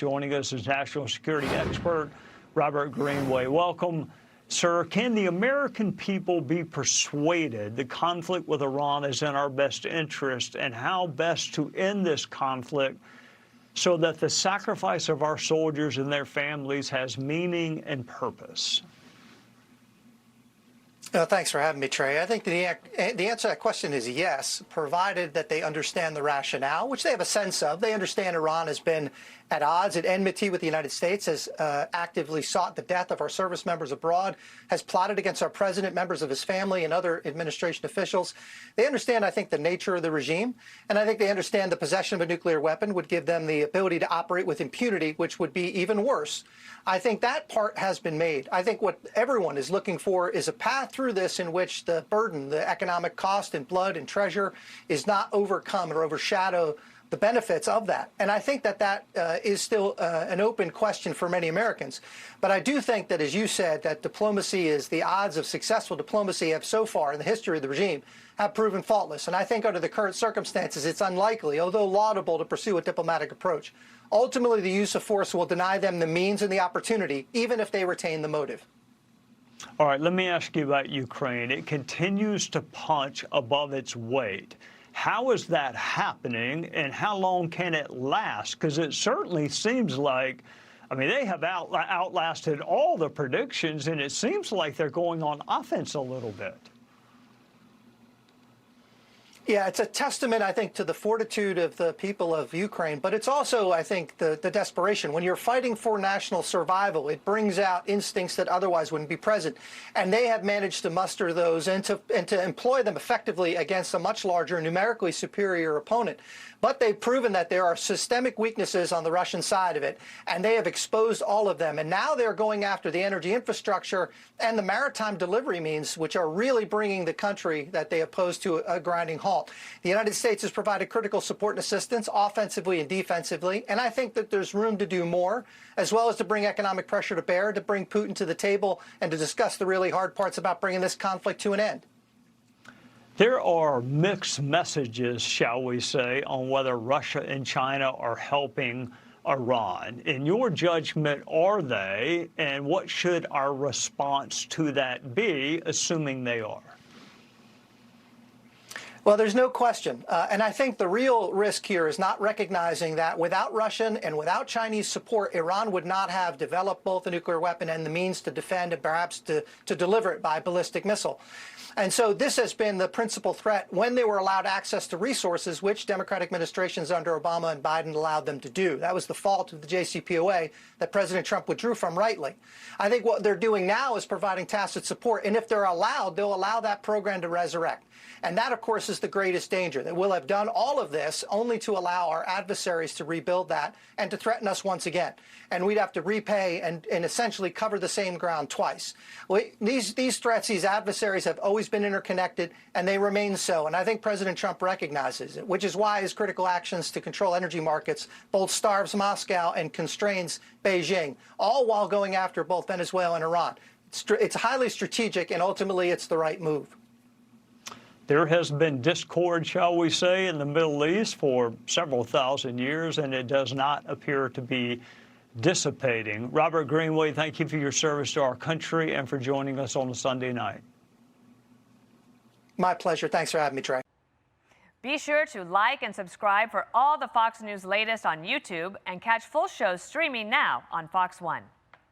Joining us is national security expert Robert Greenway. Welcome, sir. Can the American people be persuaded the conflict with Iran is in our best interest, and how best to end this conflict so that the sacrifice of our soldiers and their families has meaning and purpose? Thanks for having me, Trey. I think the answer to that question is yes, provided that they understand the rationale, which they have a sense of. They understand Iran has been at odds, at enmity with the United States, has actively sought the death of our service members abroad, has plotted against our president, members of his family, and other administration officials. They understand, I think, the nature of the regime, and I think they understand the possession of a nuclear weapon would give them the ability to operate with impunity, which would be even worse. I think that part has been made. I think what everyone is looking for is a path through this in which the burden, the economic cost in blood and treasure is not overcome or overshadow the benefits of that. And I think that that is still an open question for many Americans. But I do think that, as you said, that diplomacy is the odds of successful diplomacy have so far in the history of the regime have proven faultless. And I think under the current circumstances, it's unlikely, although laudable, to pursue a diplomatic approach. Ultimately, the use of force will deny them the means and the opportunity, even if they retain the motive. All right, let me ask you about Ukraine. It continues to punch above its weight. How is that happening, and how long can it last? Because it certainly seems like, I mean, they have outlasted all the predictions, and it seems like they're going on offense a little bit. Yeah, it's a testament, I think, to the fortitude of the people of Ukraine, but it's also, I think, the desperation. When you're fighting for national survival, it brings out instincts that otherwise wouldn't be present. And they have managed to muster those and to employ them effectively against a much larger, numerically superior opponent. But they've proven that there are systemic weaknesses on the Russian side of it, and they have exposed all of them. And now they're going after the energy infrastructure and the maritime delivery means, which are really bringing the country that they oppose to a grinding halt. The United States has provided critical support and assistance, offensively and defensively, and I think that there's room to do more, as well as to bring economic pressure to bear, to bring Putin to the table, and to discuss the really hard parts about bringing this conflict to an end. There are mixed messages, shall we say, on whether Russia and China are helping Iran. In your judgment, are they, and what should our response to that be, assuming they are? Well, there's no question. And I think the real risk here is not recognizing that without Russian and without Chinese support, Iran would not have developed both a nuclear weapon and the means to defend and perhaps to deliver it by ballistic missile. And so this has been the principal threat when they were allowed access to resources, which Democratic administrations under Obama and Biden allowed them to do. That was the fault of the JCPOA that President Trump withdrew from rightly. I think what they're doing now is providing tacit support. And if they're allowed, they'll allow that program to resurrect. And that, of course, is the greatest danger, that we'll have done all of this only to allow our adversaries to rebuild that and to threaten us once again. And we'd have to repay and essentially cover the same ground twice. Well, these threats, these adversaries have always been interconnected, and they remain so. And I think President Trump recognizes it, which is why his critical actions to control energy markets both starves Moscow and constrains Beijing, all while going after both Venezuela and Iran. It's highly strategic, and ultimately it's the right move. There has been discord, shall we say, in the Middle East for several thousand years, and it does not appear to be dissipating. Robert Greenway, thank you for your service to our country and for joining us on a Sunday night. My pleasure. Thanks for having me, Trey. Be sure to like and subscribe for all the Fox News latest on YouTube, and catch full shows streaming now on Fox One.